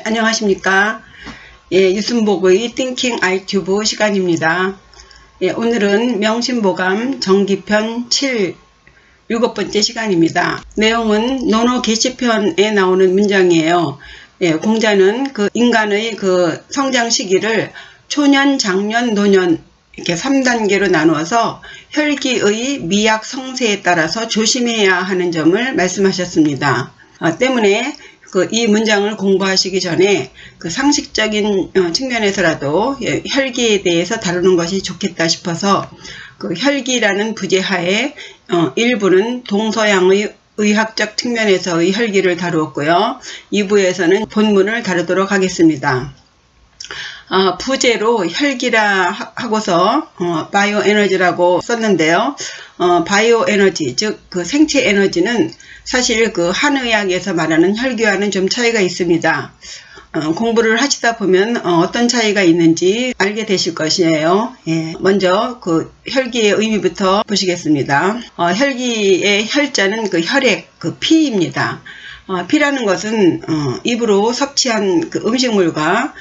안녕하십니까. 유순복의 Thinking iTube 시간입니다. 오늘은 명심보감 정기편 7, 7번째 시간입니다. 내용은 논어 게시편에 나오는 문장이에요. 공자는 그 인간의 그 성장 시기를 초년, 장년, 노년 이렇게 3단계로 나누어서 혈기의 미약 성세에 따라서 조심해야 하는 점을 말씀하셨습니다. 때문에 이 문장을 공부하시기 전에 그 상식적인 측면에서라도 혈기에 대해서 다루는 것이 좋겠다 싶어서 그 혈기라는 부제하에 일부는 동서양의 의학적 측면에서의 혈기를 다루었고요. 2부에서는 본문을 다루도록 하겠습니다. 부제로 혈기라 하고서 바이오 에너지라고 썼는데요. 바이오 에너지, 즉 그 생체 에너지는 사실 그 한의학에서 말하는 혈기와는 좀 차이가 있습니다. 공부를 하시다 보면 어떤 차이가 있는지 알게 되실 것이에요. 먼저 그 혈기의 의미부터 보시겠습니다. 혈기의 혈자는 그 혈액, 그 피입니다. 피라는 것은 입으로 섭취한 그 음식물과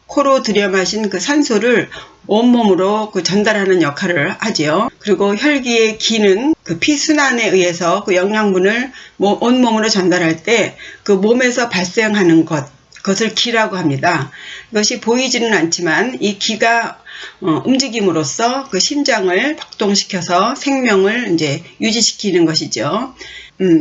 코로 들여마신 그 산소를 온몸으로 그 전달하는 역할을 하지요. 그리고 혈기의 기는 그 피순환에 의해서 그 영양분을 온몸으로 전달할 때 그 몸에서 발생하는 그것을 기라고 합니다. 이것이 보이지는 않지만 이 기가 움직임으로써 그 심장을 박동시켜서 생명을 이제 유지시키는 것이죠.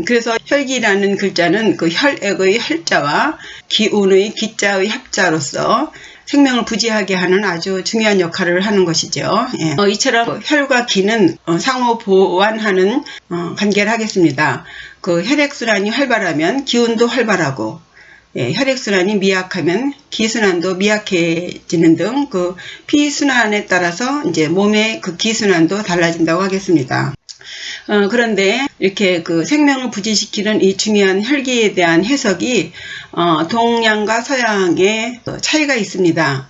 그래서 혈기라는 글자는 그 혈액의 혈자와 기운의 기자의 합자로서 생명을 부지하게 하는 아주 중요한 역할을 하는 것이죠. 이처럼 혈과 기는 상호 보완하는 관계를 하겠습니다. 그 혈액순환이 활발하면 기운도 활발하고, 혈액순환이 미약하면 기순환도 미약해지는 등 그 피순환에 따라서 이제 몸의 그 기순환도 달라진다고 하겠습니다. 그런데 이렇게 그 생명을 부지시키는 이 중요한 혈기에 대한 해석이 동양과 서양의 차이가 있습니다.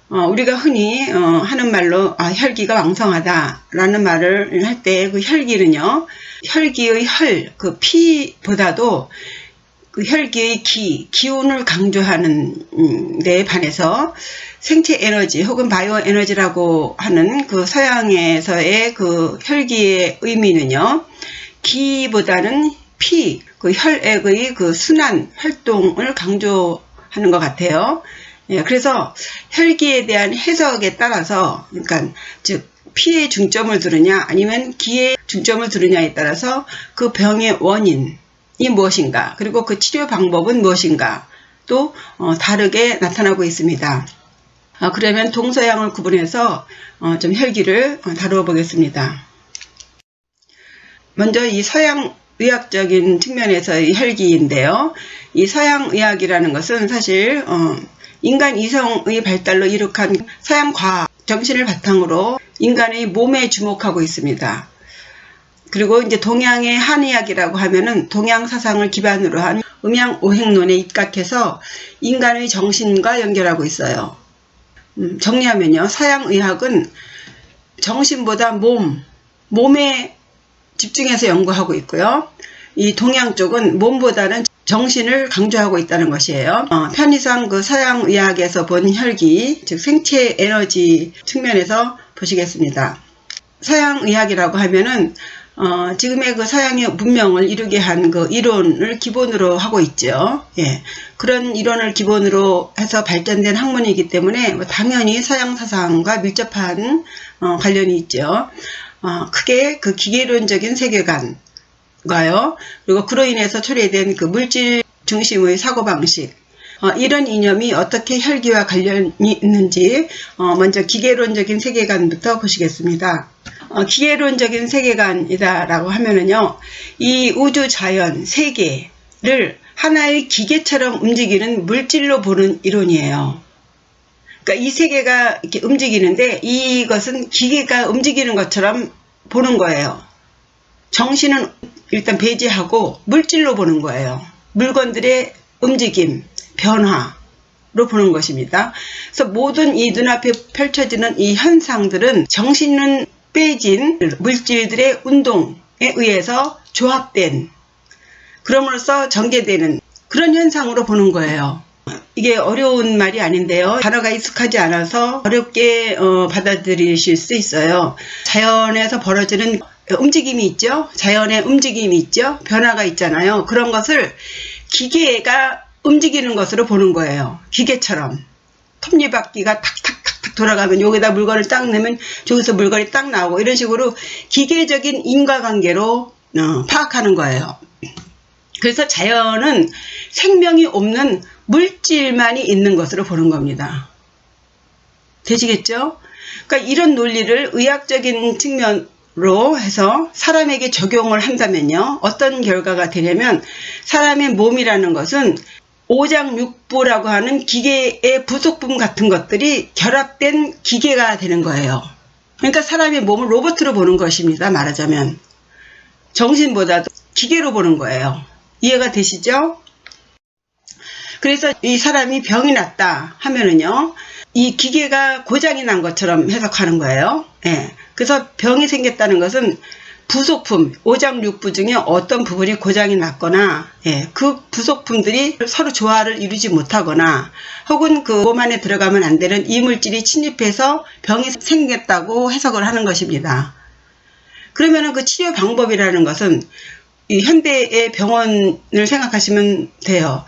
우리가 흔히 하는 말로 혈기가 왕성하다라는 말을 할 때 그 혈기는요, 혈기의 혈, 그 피보다도 그 혈기의 기운을 강조하는 데에 반해서 생체 에너지 혹은 바이오 에너지라고 하는 그 서양에서의 그 혈기의 의미는요, 기보다는 피, 그 혈액의 그 순환 활동을 강조하는 것 같아요. 그래서 혈기에 대한 해석에 따라서, 그러니까 즉 피에 중점을 두느냐 아니면 기에 중점을 두느냐에 따라서 그 병의 원인이 무엇인가, 그리고 그 치료 방법은 무엇인가 또 다르게 나타나고 있습니다. 그러면 동서양을 구분해서 좀 혈기를 다루어 보겠습니다. 먼저 이 서양 의학적인 측면에서의 혈기인데요. 이 서양 의학이라는 것은 사실 인간 이성의 발달로 이룩한 서양 과학 정신을 바탕으로 인간의 몸에 주목하고 있습니다. 그리고 이제 동양의 한의학이라고 하면은 동양 사상을 기반으로 한 음양오행론에 입각해서 인간의 정신과 연결하고 있어요. 정리하면요, 서양 의학은 정신보다 몸에 집중해서 연구하고 있고요. 이 동양 쪽은 몸보다는 정신을 강조하고 있다는 것이에요. 편의상 그 서양 의학에서 본 혈기, 즉 생체 에너지 측면에서 보시겠습니다. 서양 의학이라고 하면은 지금의 그 서양의 문명을 이루게 한 그 이론을 기본으로 하고 있죠. 그런 이론을 기본으로 해서 발전된 학문이기 때문에 당연히 서양 사상과 밀접한 관련이 있죠. 크게 그 기계론적인 세계관과요, 그리고 그로 인해서 초래된 그 물질 중심의 사고방식, 이런 이념이 어떻게 혈기와 관련이 있는지 먼저 기계론적인 세계관부터 보시겠습니다. 기계론적인 세계관이다라고 하면은요, 이 우주 자연 세계를 하나의 기계처럼 움직이는 물질로 보는 이론이에요. 그러니까 이 세계가 이렇게 움직이는데 이것은 기계가 움직이는 것처럼 보는 거예요. 정신은 일단 배제하고 물질로 보는 거예요. 물건들의 움직임, 변화로 보는 것입니다. 그래서 모든 이 눈앞에 펼쳐지는 이 현상들은 정신은 빼진 물질들의 운동에 의해서 조합된, 그럼으로써 전개되는 그런 현상으로 보는 거예요. 이게 어려운 말이 아닌데요. 단어가 익숙하지 않아서 어렵게 받아들이실 수 있어요. 자연에서 벌어지는 움직임이 있죠. 자연의 움직임이 있죠. 변화가 있잖아요. 그런 것을 기계가 움직이는 것으로 보는 거예요. 기계처럼. 톱니바퀴가 탁탁탁탁 돌아가면 여기다 물건을 딱 넣으면 저기서 물건이 딱 나오고 이런 식으로 기계적인 인과관계로 파악하는 거예요. 그래서 자연은 생명이 없는 물질만이 있는 것으로 보는 겁니다. 되시겠죠? 그러니까 이런 논리를 의학적인 측면으로 해서 사람에게 적용을 한다면요. 어떤 결과가 되냐면 사람의 몸이라는 것은 오장육부라고 하는 기계의 부속품 같은 것들이 결합된 기계가 되는 거예요. 그러니까 사람의 몸을 로봇으로 보는 것입니다. 말하자면. 정신보다도 기계로 보는 거예요. 이해가 되시죠? 그래서 이 사람이 병이 났다 하면은요, 이 기계가 고장이 난 것처럼 해석하는 거예요. 예. 그래서 병이 생겼다는 것은 부속품, 오장육부 중에 어떤 부분이 고장이 났거나, 예, 그 부속품들이 서로 조화를 이루지 못하거나, 혹은 그 몸 안에 들어가면 안 되는 이물질이 침입해서 병이 생겼다고 해석을 하는 것입니다. 그러면은 그 치료 방법이라는 것은 이 현대의 병원을 생각하시면 돼요.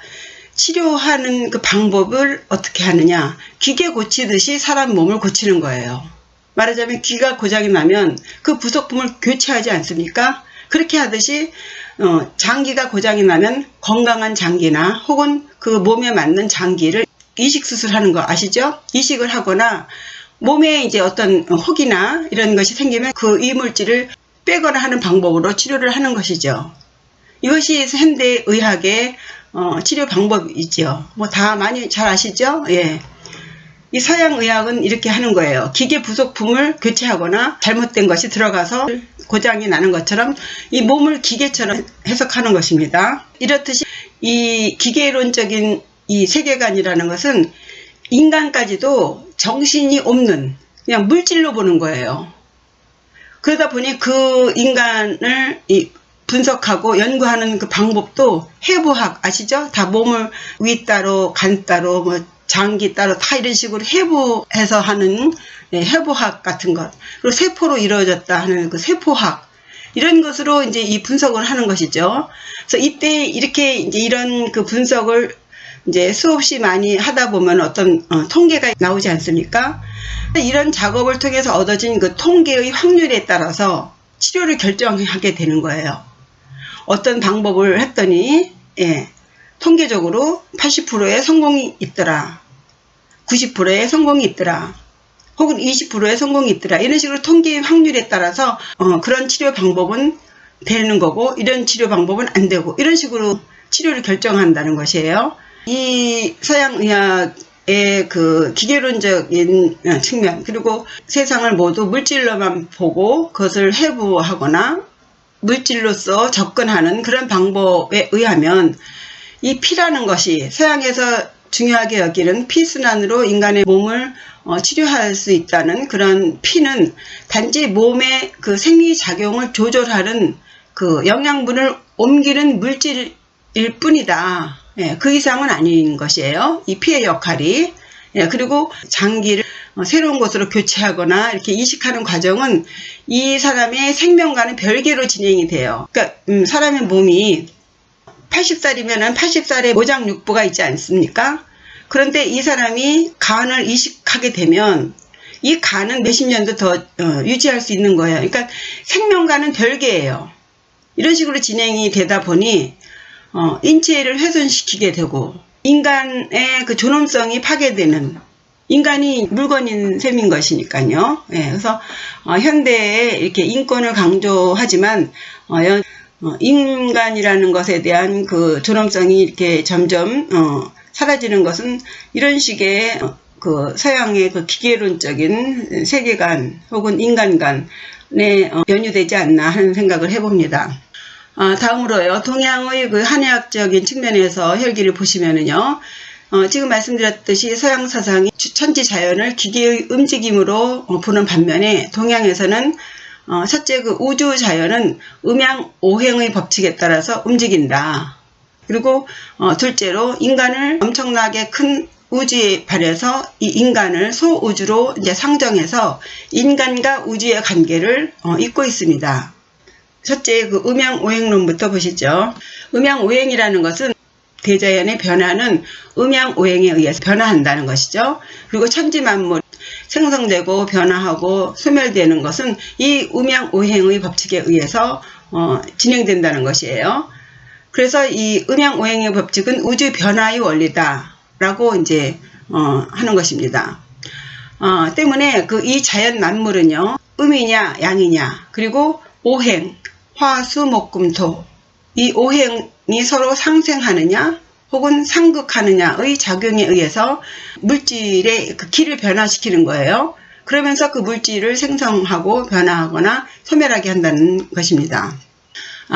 치료하는 그 방법을 어떻게 하느냐. 기계 고치듯이 사람 몸을 고치는 거예요. 말하자면 귀가 고장이 나면 그 부속품을 교체하지 않습니까? 그렇게 하듯이 장기가 고장이 나면 건강한 장기나 혹은 그 몸에 맞는 장기를 이식 수술하는 거 아시죠? 이식을 하거나 몸에 이제 어떤 혹이나 이런 것이 생기면 그 이물질을 빼거나 하는 방법으로 치료를 하는 것이죠. 이것이 현대의학의 치료 방법이죠. 뭐 다 많이 잘 아시죠? 예. 이 서양의학은 이렇게 하는 거예요. 기계 부속품을 교체하거나 잘못된 것이 들어가서 고장이 나는 것처럼 이 몸을 기계처럼 해석하는 것입니다. 이렇듯이 이 기계론적인 이 세계관이라는 것은 인간까지도 정신이 없는 그냥 물질로 보는 거예요. 그러다 보니 그 인간을 분석하고 연구하는 그 방법도 해부학 아시죠? 다 몸을 위 따로 간 따로 뭐 장기 따로 다 이런 식으로 해부해서 하는 해부학 같은 것, 그리고 세포로 이루어졌다 하는 그 세포학, 이런 것으로 이제 이 분석을 하는 것이죠. 그래서 이때 이렇게 이제 이런 그 분석을 이제 수없이 많이 하다 보면 어떤 통계가 나오지 않습니까? 이런 작업을 통해서 얻어진 그 통계의 확률에 따라서 치료를 결정하게 되는 거예요. 어떤 방법을 했더니 통계적으로 80%의 성공이 있더라. 90%의 성공이 있더라. 혹은 20%의 성공이 있더라. 이런 식으로 통계의 확률에 따라서 그런 치료 방법은 되는 거고 이런 치료 방법은 안 되고 이런 식으로 치료를 결정한다는 것이에요. 이 서양의학의 그 기계론적인 측면, 그리고 세상을 모두 물질로만 보고 그것을 해부하거나 물질로서 접근하는 그런 방법에 의하면 이 피라는 것이 서양에서 중요하게 여기는 피순환으로 인간의 몸을 치료할 수 있다는 그런 피는 단지 몸의 그 생리작용을 조절하는 그 영양분을 옮기는 물질일 뿐이다. 그 이상은 아닌 것이에요. 이 피의 역할이. 그리고 장기를 새로운 곳으로 교체하거나 이렇게 이식하는 과정은 이 사람의 생명과는 별개로 진행이 돼요. 그러니까 사람의 몸이 80살이면 80살의 오장육부가 있지 않습니까? 그런데 이 사람이 간을 이식하게 되면 이 간은 몇십 년도 더 유지할 수 있는 거예요. 그러니까 생명과는 별개예요. 이런 식으로 진행이 되다 보니 인체를 훼손시키게 되고 인간의 그 존엄성이 파괴되는, 인간이 물건인 셈인 것이니까요. 그래서 현대에 이렇게 인권을 강조하지만 인간이라는 것에 대한 그 존엄성이 이렇게 점점 사라지는 것은 이런 식의 그 서양의 그 기계론적인 세계관 혹은 인간관에 연유되지 않나 하는 생각을 해봅니다. 다음으로요, 동양의 그 한의학적인 측면에서 혈기를 보시면은요, 지금 말씀드렸듯이 서양 사상이 천지 자연을 기계의 움직임으로 보는 반면에 동양에서는 첫째 그 우주 자연은 음양 오행의 법칙에 따라서 움직인다. 그리고 둘째로 인간을 엄청나게 큰 우주에 발해서 이 인간을 소우주로 이제 상정해서 인간과 우주의 관계를 잇고 있습니다. 첫째, 그 음양오행론부터 보시죠. 음양오행이라는 것은 대자연의 변화는 음양오행에 의해서 변화한다는 것이죠. 그리고 천지만물 생성되고 변화하고 소멸되는 것은 이 음양오행의 법칙에 의해서 진행된다는 것이에요. 그래서 이 음양오행의 법칙은 우주 변화의 원리다라고 이제 하는 것입니다. 때문에 이 자연 만물은요, 음이냐 양이냐 그리고 오행 화수목금토 이 오행이 서로 상생하느냐 혹은 상극하느냐의 작용에 의해서 물질의 그 기를 변화시키는 거예요. 그러면서 그 물질을 생성하고 변화하거나 소멸하게 한다는 것입니다.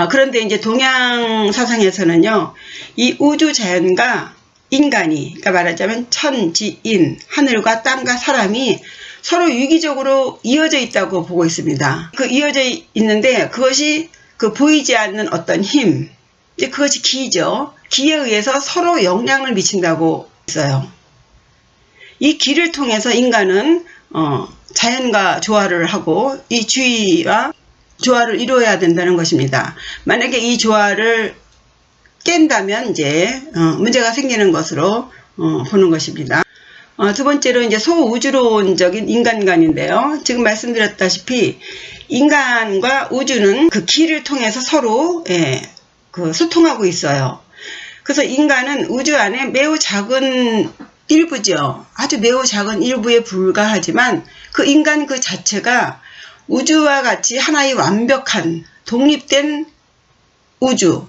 그런데 이제 동양 사상에서는요, 이 우주 자연과 인간이, 그러니까 말하자면 천지인, 하늘과 땅과 사람이 서로 유기적으로 이어져 있다고 보고 있습니다. 그 이어져 있는데 그것이 그 보이지 않는 어떤 힘, 이제 그것이 기죠. 기에 의해서 서로 영향을 미친다고 했어요. 이 기를 통해서 인간은 자연과 조화를 하고 이 주위와 조화를 이루어야 된다는 것입니다. 만약에 이 조화를 깬다면 이제 문제가 생기는 것으로 보는 것입니다. 두 번째로 이제 소우주론적인 인간관인데요. 지금 말씀드렸다시피 인간과 우주는 그 기를 통해서 서로 소통하고 있어요. 그래서 인간은 우주 안에 매우 작은 일부죠. 아주 매우 작은 일부에 불과하지만 그 인간 그 자체가 우주와 같이 하나의 완벽한 독립된 우주,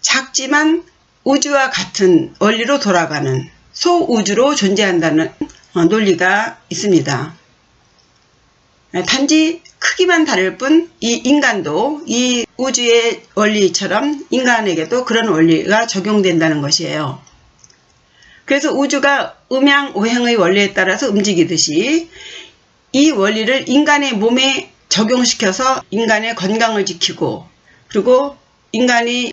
작지만 우주와 같은 원리로 돌아가는 소우주로 존재한다는 논리가 있습니다. 단지 크기만 다를 뿐 이 인간도 이 우주의 원리처럼 인간에게도 그런 원리가 적용된다는 것이에요. 그래서 우주가 음양오행의 원리에 따라서 움직이듯이 이 원리를 인간의 몸에 적용시켜서 인간의 건강을 지키고 그리고 인간이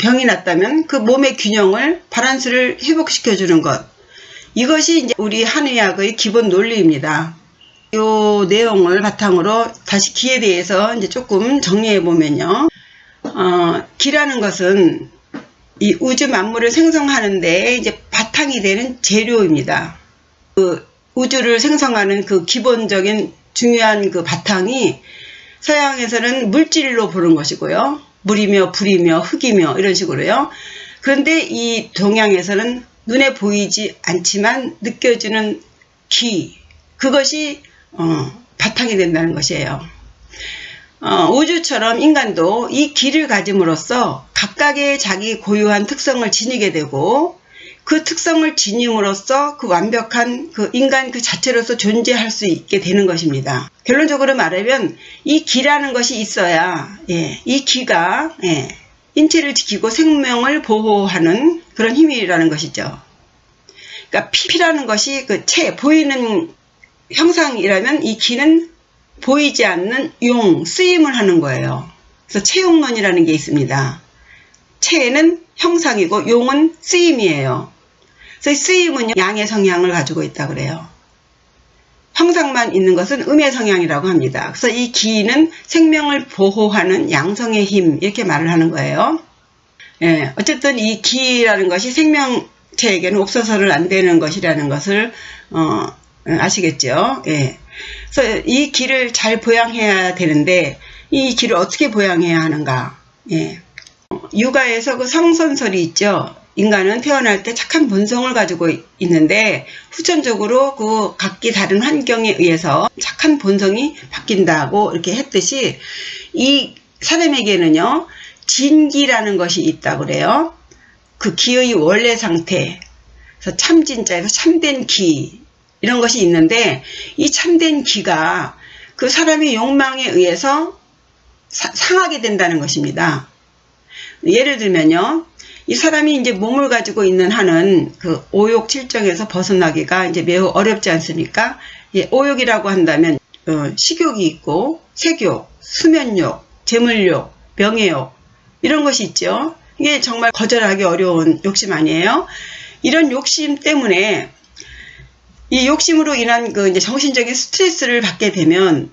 병이 났다면 그 몸의 균형을 바란스를 회복시켜주는 것, 이것이 이제 우리 한의학의 기본 논리입니다. 이 내용을 바탕으로 다시 기에 대해서 이제 조금 정리해 보면요. 기라는 것은 이 우주 만물을 생성하는데 이제 바탕이 되는 재료입니다. 그 우주를 생성하는 그 기본적인 중요한 그 바탕이 서양에서는 물질로 보는 것이고요. 물이며 불이며 흙이며 이런 식으로요. 그런데 이 동양에서는 눈에 보이지 않지만 느껴지는 기, 그것이 바탕이 된다는 것이에요. 우주처럼 인간도 이 기를 가짐으로써 각각의 자기 고유한 특성을 지니게 되고 그 특성을 지님으로써 그 완벽한 그 인간 그 자체로서 존재할 수 있게 되는 것입니다. 결론적으로 말하면 이 기라는 것이 있어야 이 기가 인체를 지키고 생명을 보호하는 그런 힘이라는 것이죠. 그러니까 피라는 것이 그 보이는 형상이라면 이 기는 보이지 않는 쓰임을 하는 거예요. 그래서 체용론이라는 게 있습니다. 체는 형상이고 용은 쓰임이에요. 그래서 쓰임은 양의 성향을 가지고 있다 그래요. 형상만 있는 것은 음의 성향이라고 합니다. 그래서 이 기는 생명을 보호하는 양성의 힘, 이렇게 말을 하는 거예요. 어쨌든 이 기라는 것이 생명체에게는 없어서는 안 되는 것이라는 것을 아시겠죠? 그래서 이 기를 잘 보양해야 되는데 이 기를 어떻게 보양해야 하는가? 육아에서 그 성선설이 있죠. 인간은 태어날 때 착한 본성을 가지고 있는데 후천적으로 그 각기 다른 환경에 의해서 착한 본성이 바뀐다고 이렇게 했듯이 이 사람에게는요 진기라는 것이 있다고 그래요. 그 기의 원래 상태, 그래서 참진자에서 참된 기 이런 것이 있는데 이 참된 기가 그 사람의 욕망에 의해서 상하게 된다는 것입니다. 예를 들면요. 이 사람이 이제 몸을 가지고 있는 한은 그 오욕 칠정에서 벗어나기가 이제 매우 어렵지 않습니까? 오욕이라고 한다면 식욕이 있고 색욕, 수면욕, 재물욕, 명예욕 이런 것이 있죠. 이게 정말 거절하기 어려운 욕심 아니에요? 이런 욕심 때문에 이 욕심으로 인한 그 이제 정신적인 스트레스를 받게 되면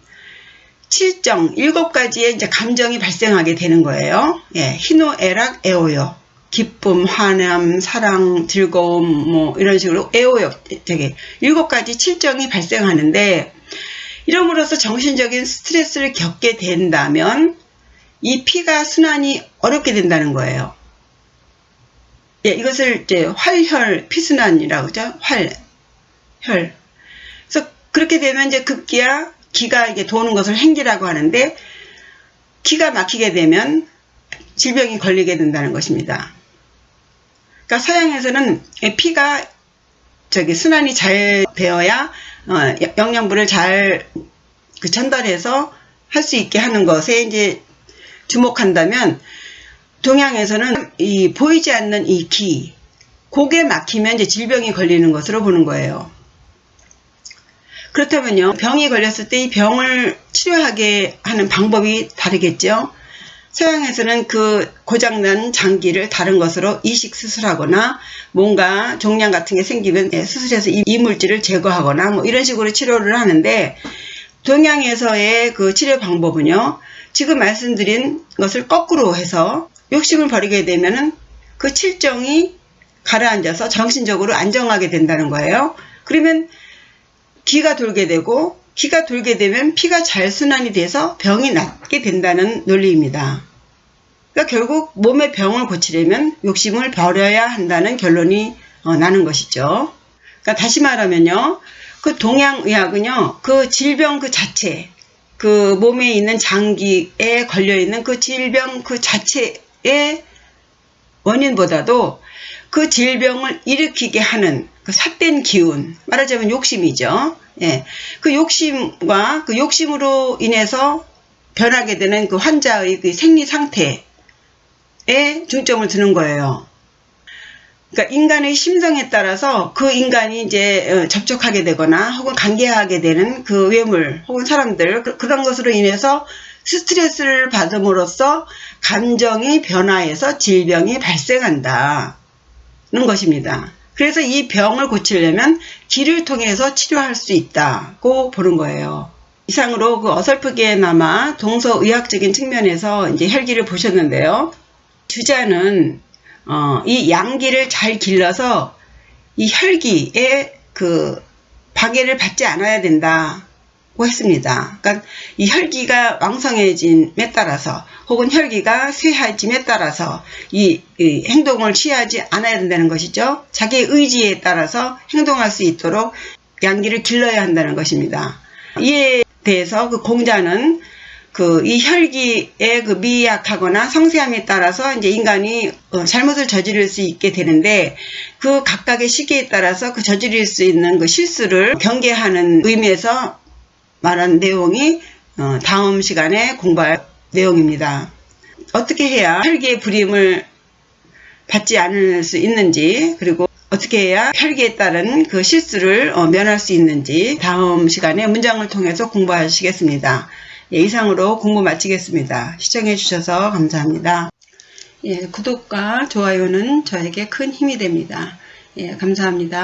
7가지의 이제 감정이 발생하게 되는 거예요. 예, 희노애락, 애호요. 기쁨, 환함, 사랑, 즐거움, 뭐 이런 식으로 애호요. 되게 7가지 7정이 발생하는데 이러므로써 정신적인 스트레스를 겪게 된다면 이 피가 순환이 어렵게 된다는 거예요. 예, 이것을 이제 활혈 피순환이라고 하죠. 혈. 그래서 그렇게 되면 이제 급기야 기가 이게 도는 것을 행기라고 하는데 기가 막히게 되면 질병이 걸리게 된다는 것입니다. 그러니까 서양에서는 피가 순환이 잘 되어야 영양분을 잘 전달해서 할 수 있게 하는 것에 이제 주목한다면 동양에서는 이 보이지 않는 이 기, 그게 막히면 이제 질병이 걸리는 것으로 보는 거예요. 그렇다면요, 병이 걸렸을 때 이 병을 치료하게 하는 방법이 다르겠죠. 서양에서는 그 고장난 장기를 다른 것으로 이식 수술하거나 뭔가 종양 같은 게 생기면 수술해서 이물질을 제거하거나 뭐 이런 식으로 치료를 하는데 동양에서의 그 치료 방법은요, 지금 말씀드린 것을 거꾸로 해서 욕심을 버리게 되면은 그 7정이 가라앉아서 정신적으로 안정하게 된다는 거예요. 그러면 기가 돌게 되고 기가 돌게 되면 피가 잘 순환이 돼서 병이 낫게 된다는 논리입니다. 그러니까 결국 몸의 병을 고치려면 욕심을 버려야 한다는 결론이 나는 것이죠. 그러니까 다시 말하면요, 그 동양의학은요, 그 질병 그 자체, 그 몸에 있는 장기에 걸려있는 그 질병 그 자체의 원인보다도 그 질병을 일으키게 하는 그 삿된 기운, 말하자면 욕심이죠. 예, 그 욕심과 그 욕심으로 인해서 변하게 되는 그 환자의 그 생리 상태에 중점을 두는 거예요. 그러니까 인간의 심성에 따라서 그 인간이 이제 접촉하게 되거나 혹은 관계하게 되는 그 외물 혹은 사람들 그런 것으로 인해서 스트레스를 받음으로써 감정이 변화해서 질병이 발생한다는 것입니다. 그래서 이 병을 고치려면 기를 통해서 치료할 수 있다고 보는 거예요. 이상으로 그 어설프게나마 동서의학적인 측면에서 이제 혈기를 보셨는데요. 주자는 이 양기를 잘 길러서 이 혈기에 그 방해를 받지 않아야 된다고 했습니다. 그러니까 이 혈기가 왕성해짐에 따라서 혹은 혈기가 쇠해짐에 따라서 이 행동을 취하지 않아야 된다는 것이죠. 자기의 의지에 따라서 행동할 수 있도록 양기를 길러야 한다는 것입니다. 이에 대해서 그 공자는 이 혈기의 그 미약하거나 성세함에 따라서 이제 인간이 잘못을 저지를 수 있게 되는데 그 각각의 시기에 따라서 그 저지를 수 있는 그 실수를 경계하는 의미에서 말한 내용이 다음 시간에 공부할 내용입니다. 어떻게 해야 혈기의 불임을 받지 않을 수 있는지, 그리고 어떻게 해야 혈기에 따른 그 실수를 면할 수 있는지 다음 시간에 문장을 통해서 공부하시겠습니다. 예, 이상으로 공부 마치겠습니다. 시청해 주셔서 감사합니다. 예, 구독과 좋아요는 저에게 큰 힘이 됩니다. 예, 감사합니다.